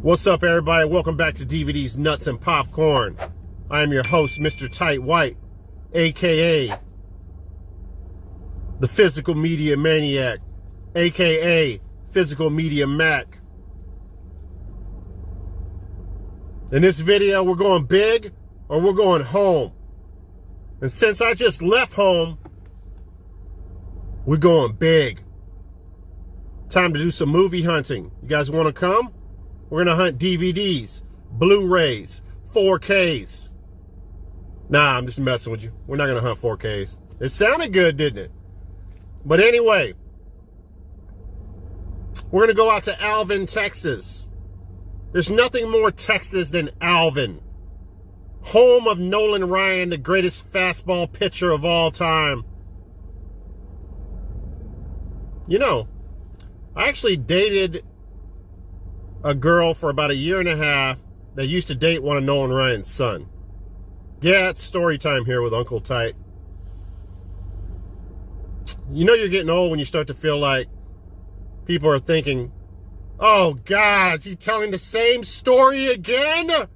What's up, everybody? Welcome back to DVD's Nuts and Popcorn. I am your host, Mr. Tight White, aka the Physical Media Maniac, aka Physical Media Mac. In this video, we're going big or we're going home. And since I just left home, we're going big. Time to do some movie hunting. You guys want to come? We're going to hunt DVDs, Blu-rays, 4Ks. Nah, I'm just messing with you. We're not going to hunt 4Ks. It sounded good, didn't it? But anyway, we're going to go out to Alvin, Texas. There's nothing more Texas than Alvin. Home of Nolan Ryan, the greatest fastball pitcher of all time. You know, I actually dated a girl for about 1.5 years that used to date one of Nolan Ryan's son. Yeah, it's story time here with Uncle Tight. You know you're getting old when you start to feel like people are thinking, oh God, is he telling the same story again? All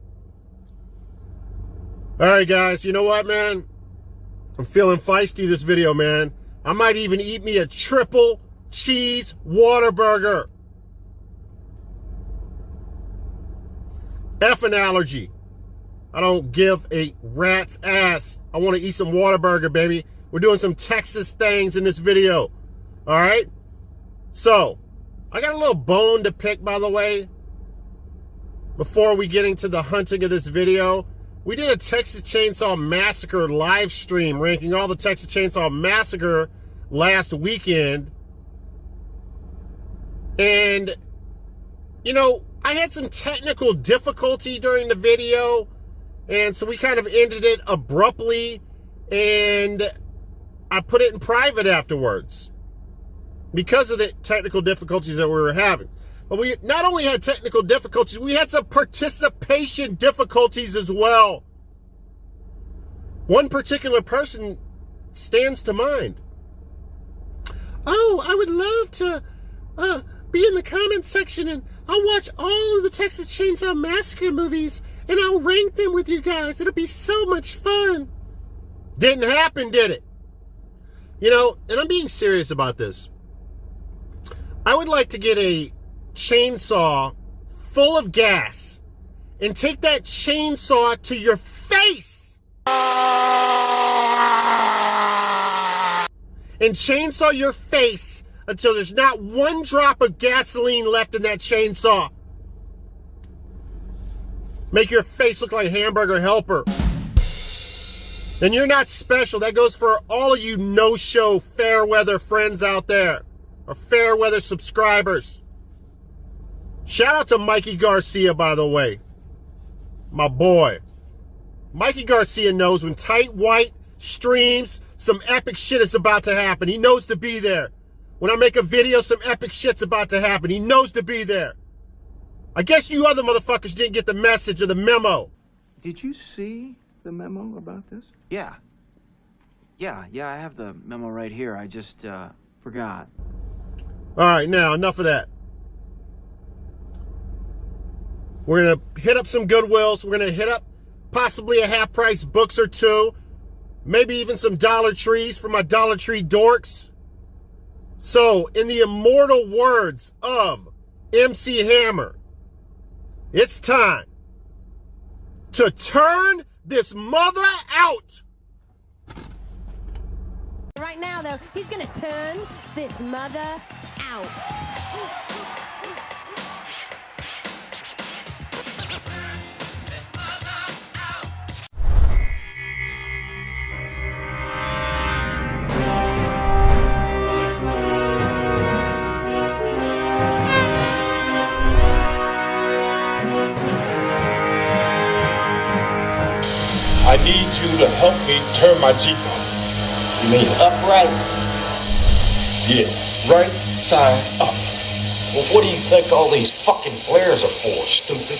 right, guys, you know what, man? I'm feeling feisty this video, man. I might even eat me a triple cheese Whataburger. F an allergy. I don't give a rat's ass. I want to eat some Whataburger, baby. We're doing some Texas things in this video. All right? So, I got a little bone to pick, by the way. Before we get into the hunting of this video, we did a Texas Chainsaw Massacre live stream ranking all the Texas Chainsaw Massacre last weekend. And, you know, I had some technical difficulty during the video, and so we kind of ended it abruptly, and I put it in private afterwards because of the technical difficulties that we were having. But we not only had technical difficulties, we had some participation difficulties as well. One particular person stands to mind. Oh, I would love to be in the comments section, and I'll watch all of the Texas Chainsaw Massacre movies and I'll rank them with you guys. It'll be so much fun. Didn't happen, did it? You know, and I'm being serious about this. I would like to get a chainsaw full of gas and take that chainsaw to your face and chainsaw your face until there's not one drop of gasoline left in that chainsaw. Make your face look like Hamburger Helper. And you're not special. That goes for all of you no-show fair weather friends out there, or fair weather subscribers. Shout out to Mikey Garcia, by the way. My boy. Mikey Garcia knows when Tight White streams, some epic shit is about to happen. He knows to be there. When I make a video, some epic shit's about to happen. He knows to be there. I guess you other motherfuckers didn't get the message or the memo. Did you see the memo about this? Yeah, I have the memo right here. I just forgot. All right, now, enough of that. We're going to hit up some Goodwills. We're going to hit up possibly a half-price books or two. Maybe even some Dollar Trees for my Dollar Tree dorks. So, in the immortal words of MC Hammer, it's time to turn this mother out. Right now, though, he's gonna turn this mother out. I need you to help me turn my Jeep on. You mean upright? Yeah, right side up. Well, what do you think all these fucking flares are for, stupid?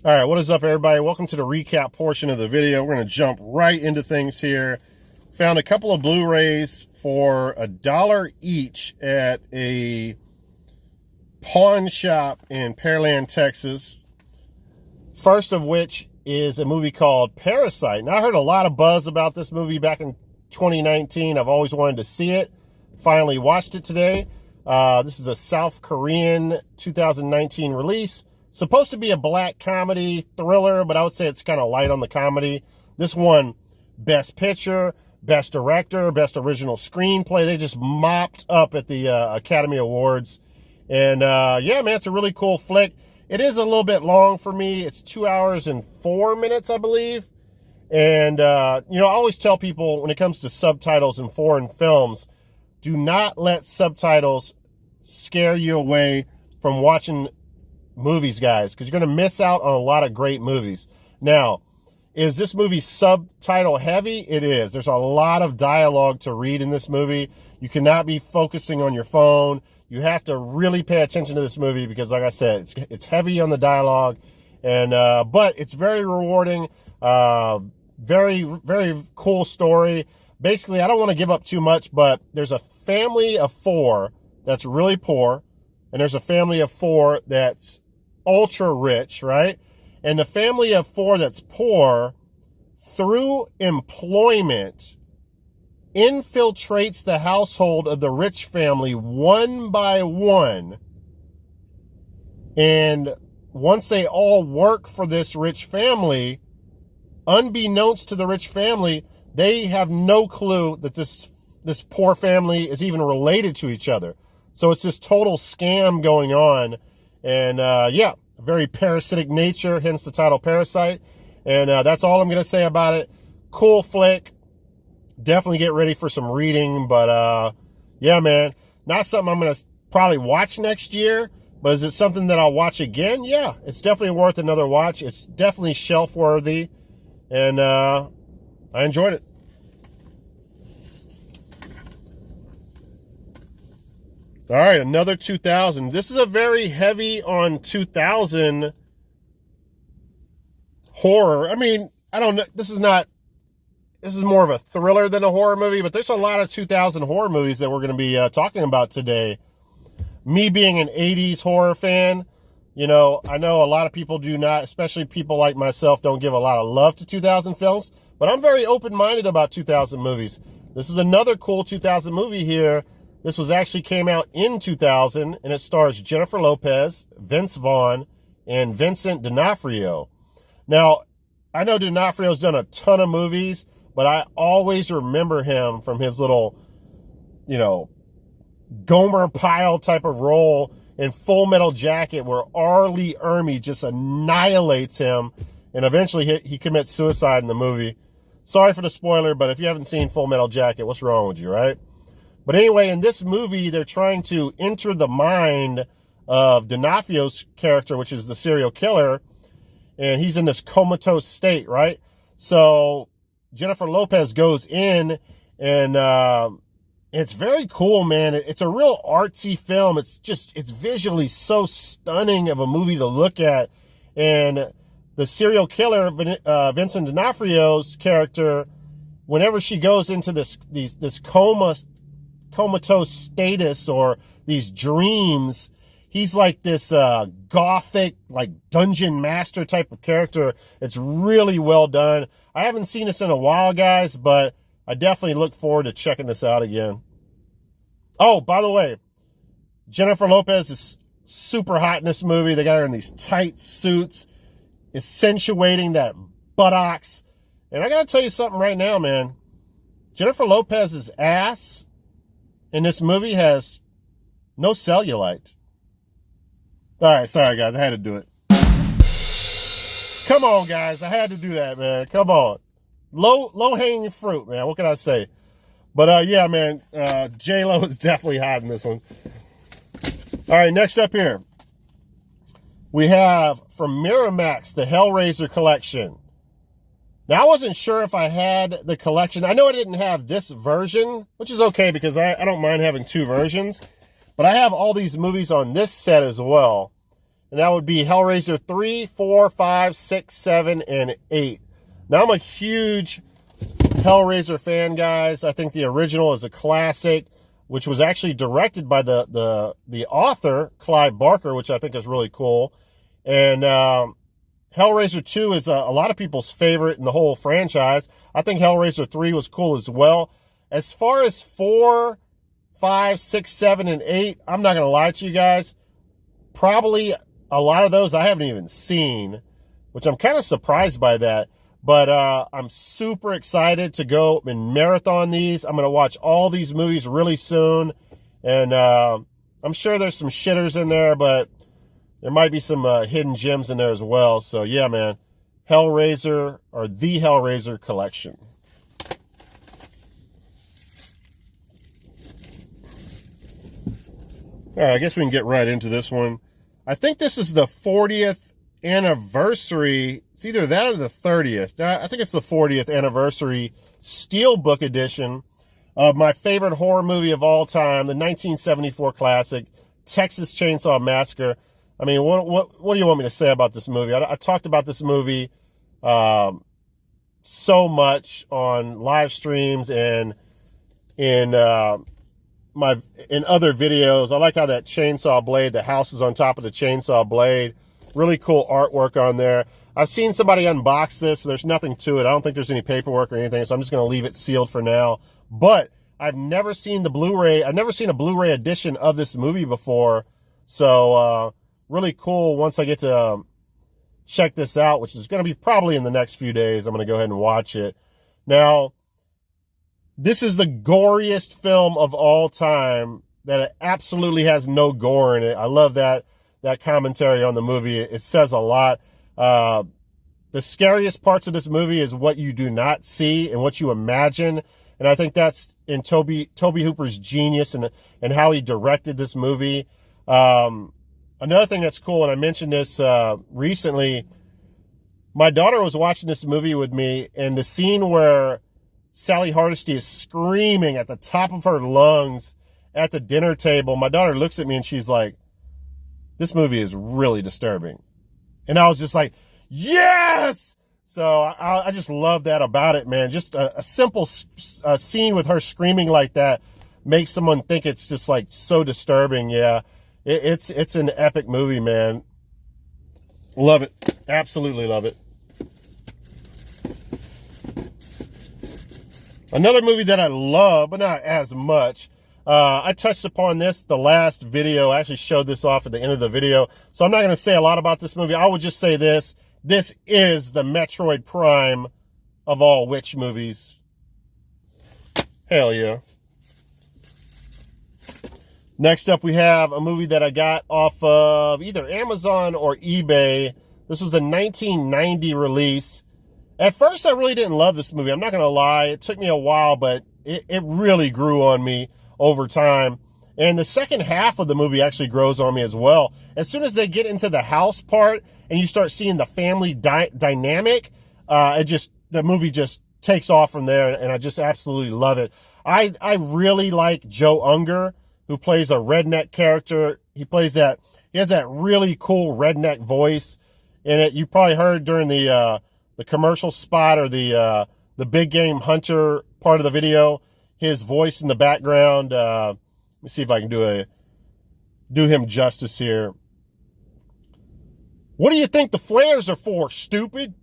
All right, what is up, everybody? Welcome to the recap portion of the video. We're going to jump right into things here. Found a couple of Blu-rays for $1 each at a pawn shop in Pearland, Texas. First of which is a movie called Parasite. Now, I heard a lot of buzz about this movie back in 2019. I've always wanted to see it. Finally watched it today. This is a South Korean 2019 release. Supposed to be a black comedy thriller, but I would say it's kind of light on the comedy. This won Best Picture, Best Director, Best Original Screenplay. They just mopped up at the Academy Awards. And yeah, man, it's a really cool flick. It is a little bit long for me. It's 2 hours and 4 minutes, I believe. And, you know, I always tell people when it comes to subtitles in foreign films, do not let subtitles scare you away from watching movies, guys, because you're going to miss out on a lot of great movies. Now, is this movie subtitle heavy? It is. There's a lot of dialogue to read in this movie. You cannot be focusing on your phone. You have to really pay attention to this movie because, like I said, it's heavy on the dialogue, and but it's very rewarding. Very, very cool story. Basically, I don't want to give up too much, but there's a family of 4 that's really poor, and there's a family of 4 that's ultra rich, right? And the family of 4 that's poor, through employment, infiltrates the household of the rich family one by one. And once they all work for this rich family, unbeknownst to the rich family, they have no clue that this poor family is even related to each other. So it's this total scam going on. And yeah, very parasitic nature, hence the title Parasite. And that's all I'm going to say about it. Cool flick. Definitely get ready for some reading. But yeah, man, not something I'm going to probably watch next year. But is it something that I'll watch again? Yeah, it's definitely worth another watch. It's definitely shelf worthy. And I enjoyed it. All right, another 2000. This is a very heavy on 2000 horror. I mean, I don't know. This is more of a thriller than a horror movie, but there's a lot of 2000 horror movies that we're going to be talking about today. Me being an 80s horror fan, you know, I know a lot of people do not, especially people like myself, don't give a lot of love to 2000 films, but I'm very open-minded about 2000 movies. This is another cool 2000 movie here. This actually came out in 2000, and it stars Jennifer Lopez, Vince Vaughn, and Vincent D'Onofrio. Now, I know D'Onofrio's done a ton of movies, but I always remember him from his little, you know, Gomer Pyle type of role in Full Metal Jacket, where R. Lee Ermey just annihilates him, and eventually he commits suicide in the movie. Sorry for the spoiler, but if you haven't seen Full Metal Jacket, what's wrong with you, right? But anyway, in this movie, they're trying to enter the mind of D'Onofrio's character, which is the serial killer, and he's in this comatose state, right? So Jennifer Lopez goes in, and it's very cool, man. It's a real artsy film. It's visually so stunning of a movie to look at. And the serial killer, Vincent D'Onofrio's character, whenever she goes into this comatose status or these dreams, he's like this gothic, like dungeon master type of character. It's really well done. I haven't seen this in a while, guys, but I definitely look forward to checking this out again. Oh, by the way, Jennifer Lopez is super hot in this movie. They got her in these tight suits, accentuating that buttocks. And I got to tell you something right now, man. Jennifer Lopez's ass in this movie has no cellulite. All right, sorry, guys. I had to do it. Come on, guys. I had to do that, man. Come on. Low-hanging fruit, man. What can I say? But, yeah, man, J-Lo is definitely hot in this one. All right, next up here. We have from Miramax, the Hellraiser collection. Now, I wasn't sure if I had the collection. I know I didn't have this version, which is okay because I don't mind having two versions. But I have all these movies on this set as well. and that would be Hellraiser 3, 4, 5, 6, 7, and 8. Now, I'm a huge Hellraiser fan, guys. I think the original is a classic, which was actually directed by the author, Clive Barker, which I think is really cool. And Hellraiser 2 is a lot of people's favorite in the whole franchise. I think Hellraiser 3 was cool as well. As far as 4, 5, 6, 7, and 8, I'm not going to lie to you guys. Probably a lot of those I haven't even seen, which I'm kind of surprised by that. But I'm super excited to go and marathon these. I'm going to watch all these movies really soon. And I'm sure there's some shitters in there, but there might be some hidden gems in there as well. So, yeah, man. Hellraiser, or the Hellraiser collection. All right, I guess we can get right into this one. I think this is the 40th anniversary. It's either that or the 30th. I think it's the 40th anniversary Steelbook edition of my favorite horror movie of all time, the 1974 classic, Texas Chainsaw Massacre. I mean, what do you want me to say about this movie? I talked about this movie so much on live streams and in other videos. I like how that chainsaw blade, the house is on top of the chainsaw blade. Really cool artwork on there. I've seen somebody unbox this, so there's nothing to it. I don't think there's any paperwork or anything, so I'm just going to leave it sealed for now. But I've never seen the Blu-ray. I've never seen a Blu-ray edition of this movie before. So really cool once I get to check this out, which is going to be probably in the next few days. I'm going to go ahead and watch it. Now, this is the goriest film of all time that it absolutely has no gore in it. I love that commentary on the movie. It says a lot. The scariest parts of this movie is what you do not see and what you imagine. And I think that's in Toby Hooper's genius and how he directed this movie. Another thing that's cool, and I mentioned this recently, my daughter was watching this movie with me, and the scene where Sally Hardesty is screaming at the top of her lungs at the dinner table, my daughter looks at me and she's like, this movie is really disturbing. And I was just like, yes! So I just love that about it, man. Just a simple scene with her screaming like that makes someone think it's just like so disturbing. Yeah, it's an epic movie, man. Love it. Absolutely love it. Another movie that I love, but not as much. I touched upon this the last video. I actually showed this off at the end of the video. So I'm not going to say a lot about this movie. I would just say this. This is the Metroid Prime of all witch movies. Hell yeah. Next up, we have a movie that I got off of either Amazon or eBay. This was a 1990 release. At first, I really didn't love this movie. I'm not going to lie. It took me a while, but it really grew on me over time. And the second half of the movie actually grows on me as well. As soon as they get into the house part and you start seeing the family dynamic, the movie just takes off from there, and I just absolutely love it. I really like Joe Unger, who plays a redneck character. He has that really cool redneck voice in it. You probably heard during the commercial spot or the big game hunter part of the video, his voice in the background. Let me see if I can do him justice here. What do you think the flares are for, stupid?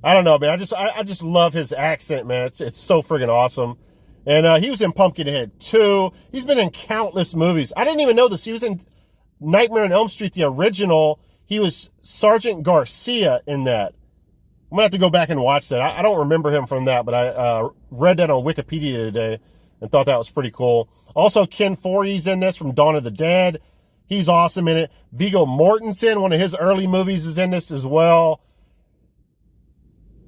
I don't know, man. I just love his accent, man. It's so friggin' awesome. And he was in Pumpkinhead 2. He's been in countless movies. I didn't even know this. He was in Nightmare on Elm Street, the original. He was Sergeant Garcia in that. I'm going to have to go back and watch that. I don't remember him from that, but I read that on Wikipedia today and thought that was pretty cool. Also, Ken Foree's in this from Dawn of the Dead. He's awesome in it. Viggo Mortensen, one of his early movies, is in this as well.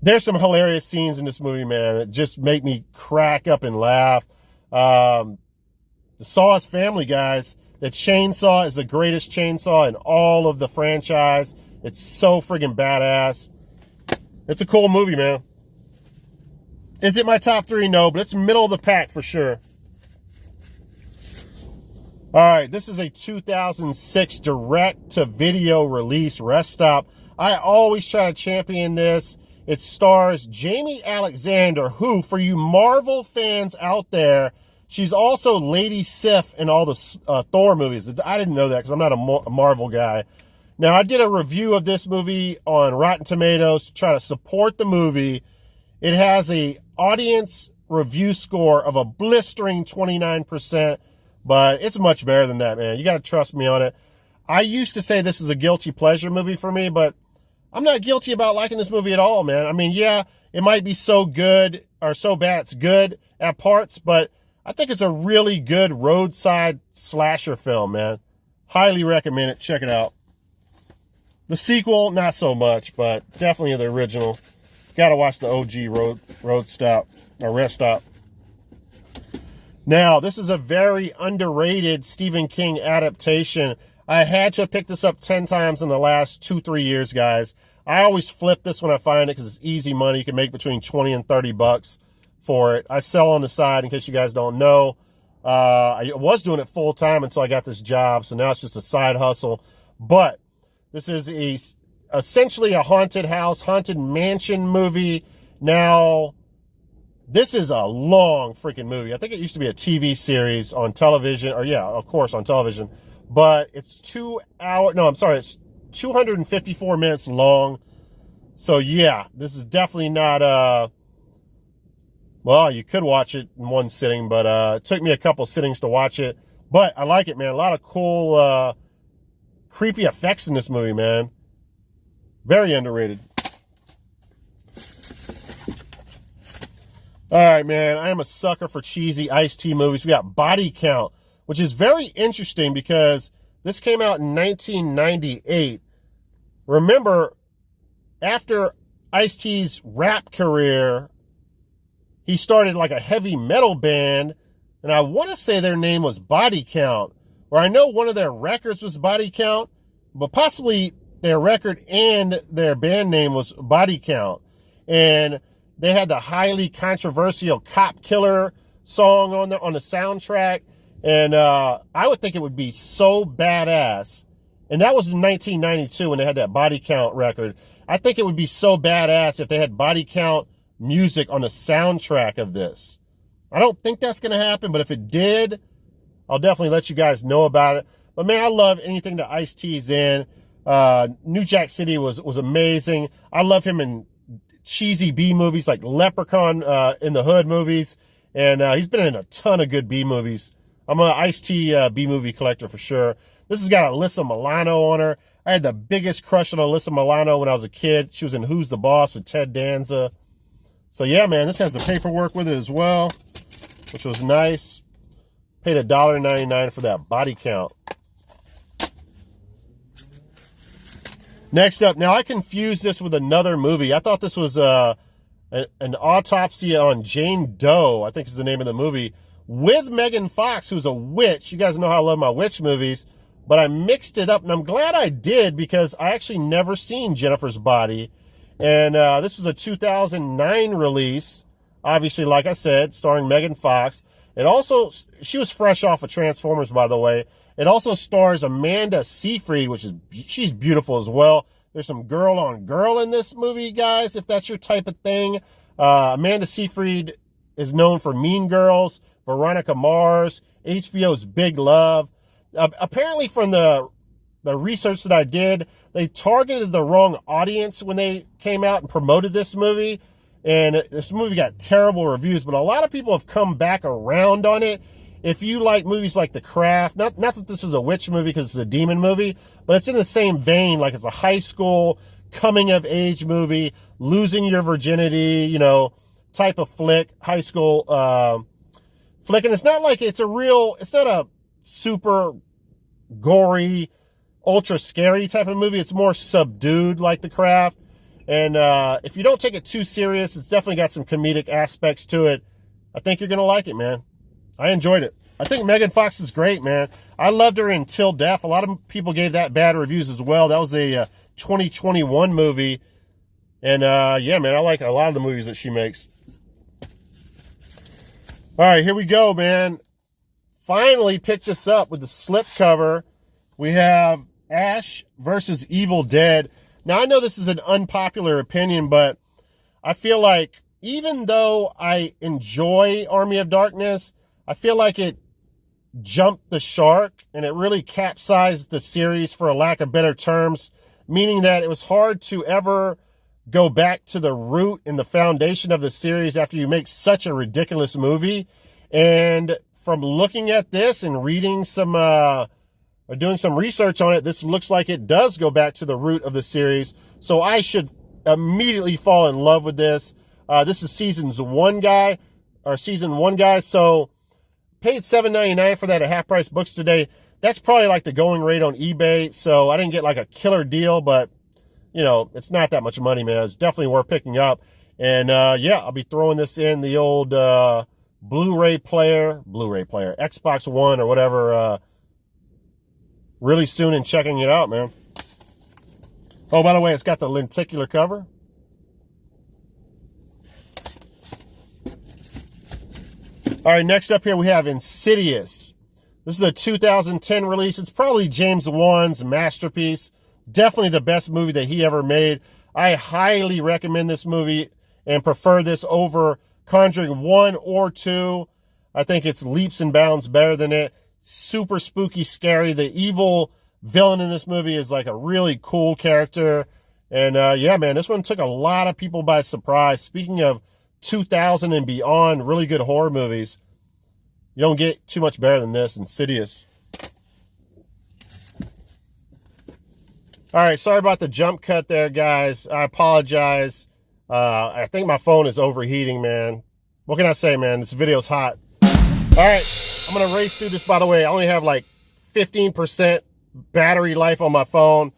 There's some hilarious scenes in this movie, man, that just make me crack up and laugh. The Saw is family, guys. The chainsaw is the greatest chainsaw in all of the franchise. It's so friggin' badass. It's a cool movie, man. Is it my top 3? No, but it's middle of the pack for sure. All right, this is a 2006 direct-to-video release, Rest Stop. I always try to champion this. It stars Jamie Alexander, who, for you Marvel fans out there, she's also Lady Sif in all the Thor movies. I didn't know that because I'm not a Marvel guy. Now, I did a review of this movie on Rotten Tomatoes to try to support the movie. It has a audience review score of a blistering 29%, but it's much better than that, man. You got to trust me on it. I used to say this is a guilty pleasure movie for me, but I'm not guilty about liking this movie at all, man. I mean, yeah, it might be so good or so bad it's good at parts, but I think it's a really good roadside slasher film, man. Highly recommend it. Check it out. The sequel, not so much, but definitely the original. Got to watch the OG Rest Stop. Now, this is a very underrated Stephen King adaptation. I had to have picked this up 10 times in the last 2-3 years, guys. I always flip this when I find it because it's easy money. You can make between 20 and 30 bucks for it. I sell on the side in case you guys don't know. I was doing it full time until I got this job, so now it's just a side hustle. But this is essentially a haunted house, haunted mansion movie. Now, this is a long freaking movie. I think it used to be a TV series on television, or yeah, of course, on television. But it's 254 minutes long. So yeah, this is definitely not, well, you could watch it in one sitting, but it took me a couple sittings to watch it. But I like it, man. A lot of cool, creepy effects in this movie, man. Very underrated. All right, man. I am a sucker for cheesy Ice-T movies. We got Body Count, which is very interesting because this came out in 1998. Remember, after Ice-T's rap career, he started like a heavy metal band, and I want to say their name was Body Count, or I know one of their records was Body Count, but possibly their record and their band name was Body Count. And they had the highly controversial Cop Killer song on the soundtrack. And I would think it would be so badass. And that was in 1992 when they had that Body Count record. I think it would be so badass if they had Body Count music on the soundtrack of this. I don't think that's going to happen, but if it did, I'll definitely let you guys know about it. But man, I love anything that Ice-T's in. New Jack City was amazing. I love him in cheesy B movies like Leprechaun in the Hood movies. And he's been in a ton of good B movies. I'm an Ice-T B movie collector for sure. This has got Alyssa Milano on her. I had the biggest crush on Alyssa Milano when I was a kid. She was in Who's the Boss with Ted Danza. So yeah, man, this has the paperwork with it as well, which was nice. Paid $1.99 for that Body Count. Next up, now I confused this with another movie. I thought this was an autopsy on Jane Doe, I think is the name of the movie, with Megan Fox, who's a witch. You guys know how I love my witch movies, but I mixed it up, and I'm glad I did because I actually never seen Jennifer's Body. And this was a 2009 release, obviously, like I said, starring Megan Fox. It also, she was fresh off of Transformers, by the way. It also stars Amanda Seyfried, she's beautiful as well. There's some girl on girl in this movie, guys, if that's your type of thing. Amanda Seyfried is known for Mean Girls, Veronica Mars, HBO's Big Love. Apparently from the research that I did, they targeted the wrong audience when they came out and promoted this movie. And this movie got terrible reviews, but a lot of people have come back around on it. If you like movies like The Craft, not that this is a witch movie because it's a demon movie, but it's in the same vein, like it's a high school coming of age movie, losing your virginity, you know, type of flick, high school flick. And it's not like it's not a super gory, ultra scary type of movie. It's more subdued like The Craft. And if you don't take it too serious, it's definitely got some comedic aspects to it. I think you're going to like it, man. I enjoyed it. I think Megan Fox is great, man. I loved her in Till Death. A lot of people gave that bad reviews as well. That was a 2021 movie. And yeah, man, I like a lot of the movies that she makes. All right, here we go, man. finally picked this up with the slipcover. We have Ash versus Evil Dead. Now, I know this is an unpopular opinion, but I feel like even though I enjoy Army of Darkness, I feel like it jumped the shark and it really capsized the series, for a lack of better terms, meaning that it was hard to ever go back to the root and the foundation of the series after you make such a ridiculous movie. And from looking at this and reading some, or doing some research on it, this looks like it does go back to the root of the series. So I should immediately fall in love with this. This is season one, guys. So paid $7.99 for that at Half Price Books today. That's probably like the going rate on eBay. So I didn't get like a killer deal, but you know, it's not that much money, man. It's definitely worth picking up. And yeah, I'll be throwing this in the old Blu-ray player, Xbox One or whatever, really soon, and checking it out, man. Oh, by the way, it's got the lenticular cover. All right, next up here we have Insidious. This is a 2010 release. It's probably James Wan's masterpiece. Definitely the best movie that he ever made. I highly recommend this movie and prefer this over Conjuring 1 or 2. I think it's leaps and bounds better than it. Super spooky, scary. The evil villain in this movie is like a really cool character. And yeah, man, this one took a lot of people by surprise. Speaking of 2000 and beyond, really good horror movies, you don't get too much better than this, Insidious. All right, sorry about the jump cut there, guys. I apologize. I think my phone is overheating, man. What can I say, man? This video's hot. All right, I'm going to race through this. By the way, I only have like 15% battery life on my phone.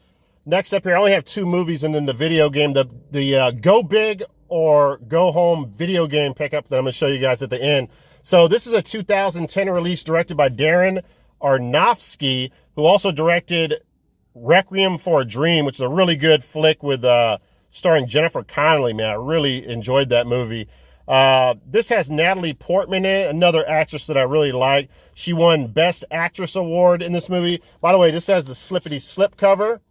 Next up here, I only have 2 movies and then the video game, the Go Big or Go Home video game pickup that I'm going to show you guys at the end. So this is a 2010 release directed by Darren Aronofsky, who also directed Requiem for a Dream, which is a really good flick with starring Jennifer Connelly, man. I really enjoyed that movie. This has Natalie Portman in it, another actress that I really like. She won Best Actress Award in this movie. By the way, this has the slippity slip cover.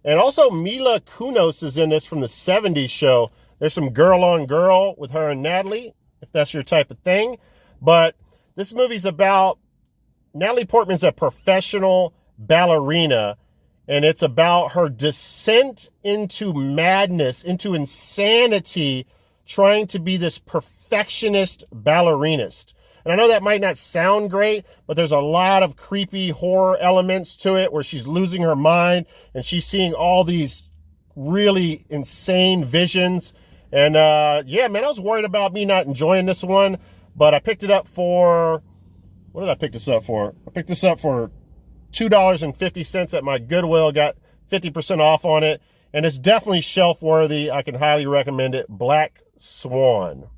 And also Mila Kunis is in this from the 70s show. There's some girl on girl with her and Natalie, if that's your type of thing. But this movie's about, Natalie Portman's a professional ballerina, and it's about her descent into madness, into insanity, trying to be this perfectionist ballerinist. And I know that might not sound great, but there's a lot of creepy horror elements to it where she's losing her mind and she's seeing all these really insane visions. And yeah, man, I was worried about me not enjoying this one, but I picked it up for, what did I pick this up for? I picked this up for $2.50 at my Goodwill, got 50% off on it, and it's definitely shelf worthy. I can highly recommend it. Black Swan.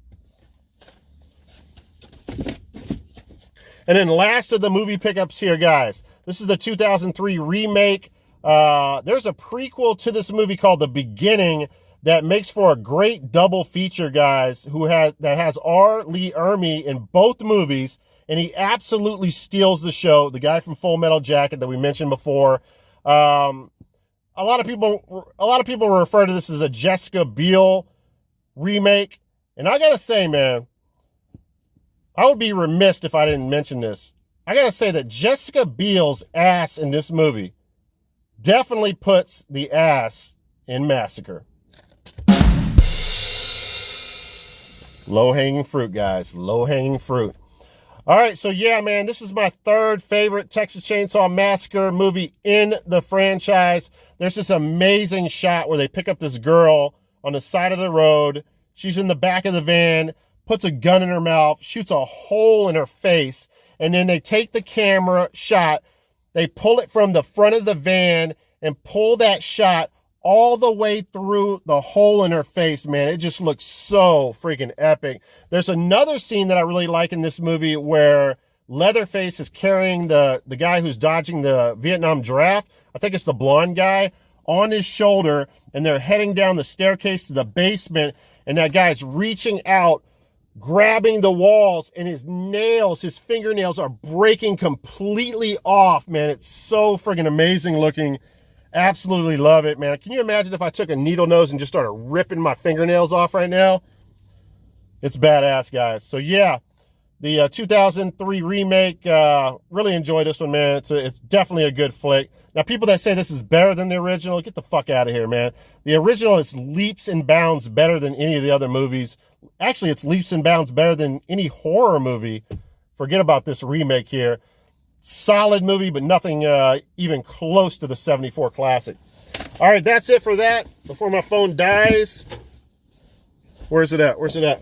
And then last of the movie pickups here, guys. This is the 2003 remake. There's a prequel to this movie called The Beginning that makes for a great double feature, guys, that has R. Lee Ermey in both movies, and he absolutely steals the show. The guy from Full Metal Jacket that we mentioned before. A lot of people refer to this as a Jessica Biel remake, and I gotta say, man, I would be remiss if I didn't mention this. I gotta say that Jessica Biel's ass in this movie definitely puts the ass in Massacre. Low-hanging fruit, guys. Low-hanging fruit. All right, so yeah, man, this is my third favorite Texas Chainsaw Massacre movie in the franchise. There's this amazing shot where they pick up this girl on the side of the road. She's in the back of the van, puts a gun in her mouth, shoots a hole in her face, and then they take the camera shot, they pull it from the front of the van and pull that shot all the way through the hole in her face, man. It just looks so freaking epic. There's another scene that I really like in this movie where Leatherface is carrying the guy who's dodging the Vietnam draft. I think it's the blonde guy on his shoulder, and they're heading down the staircase to the basement, and that guy's reaching out grabbing the walls, and his nails, his fingernails are breaking completely off, man. It's so friggin' amazing looking. Absolutely love it, man. Can you imagine if I took a needle nose and just started ripping my fingernails off right now? It's badass, guys. So yeah, the 2003 remake, really enjoyed this one, man. It's definitely a good flick. Now, people that say this is better than the original, get the fuck out of here, man. The original is leaps and bounds better than any of the other movies. Actually, it's leaps and bounds better than any horror movie. Forget about this remake here. Solid movie, but nothing even close to the 74 classic. All right, that's it for that. Before my phone dies. Where's it at? Where's it at?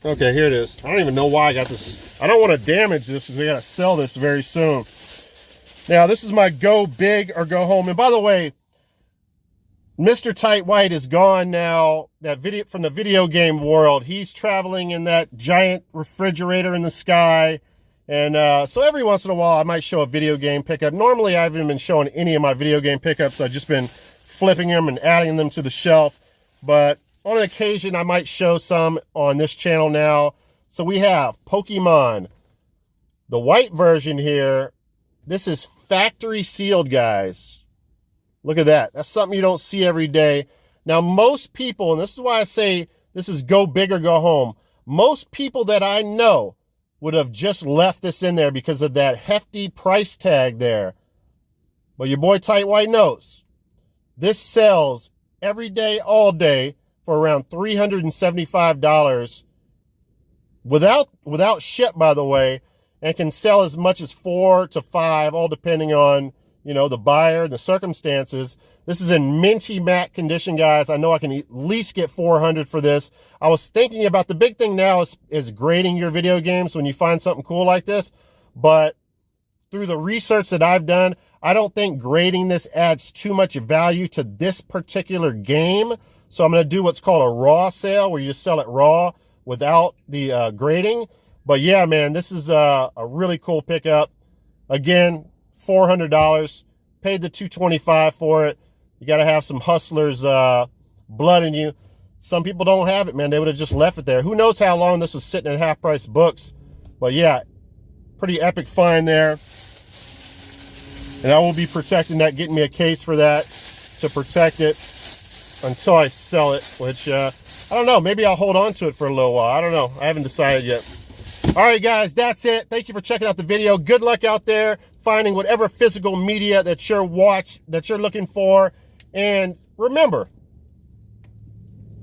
Okay, here it is. I don't even know why I got this. I don't want to damage this because we got to sell this very soon. Now, this is my go big or go home. And by the way, Mr. Tight White is gone now. That video from the video game world. He's traveling in that giant refrigerator in the sky. And so every once in a while, I might show a video game pickup. Normally, I haven't been showing any of my video game pickups. I've just been flipping them and adding them to the shelf. But on an occasion, I might show some on this channel now. So we have Pokemon, the white version here. This is factory sealed, guys. Look at that. That's something you don't see every day. Now, most people, and this is why I say this is go big or go home. Most people that I know would have just left this in there because of that hefty price tag there. But your boy Tight White knows. This sells every day, all day, for around $375 without ship, by the way, and can sell as much as 4 to 5, all depending on, you know, the buyer and the circumstances. This is in minty matte condition, guys. I know I can at least get $400 for this. I was thinking about the big thing now is grading your video games when you find something cool like this. But through the research that I've done, I don't think grading this adds too much value to this particular game. So I'm going to do what's called a raw sale, where you just sell it raw without the grading. But yeah, man, this is a really cool pickup. Again, $400. Paid the $225 for it. You got to have some hustler's blood in you. Some people don't have it, man. They would have just left it there. Who knows how long this was sitting in half-price books. But yeah, pretty epic find there. And I will be protecting that, getting me a case for that to protect it until I sell it, which, I don't know. Maybe I'll hold on to it for a little while. I don't know. I haven't decided yet. All right, guys, that's it. Thank you for checking out the video. Good luck out there finding whatever physical media that you're looking for. And remember,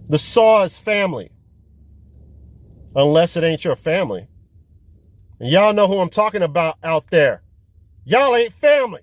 the Saw is family. Unless it ain't your family. And y'all know who I'm talking about out there. Y'all ain't family.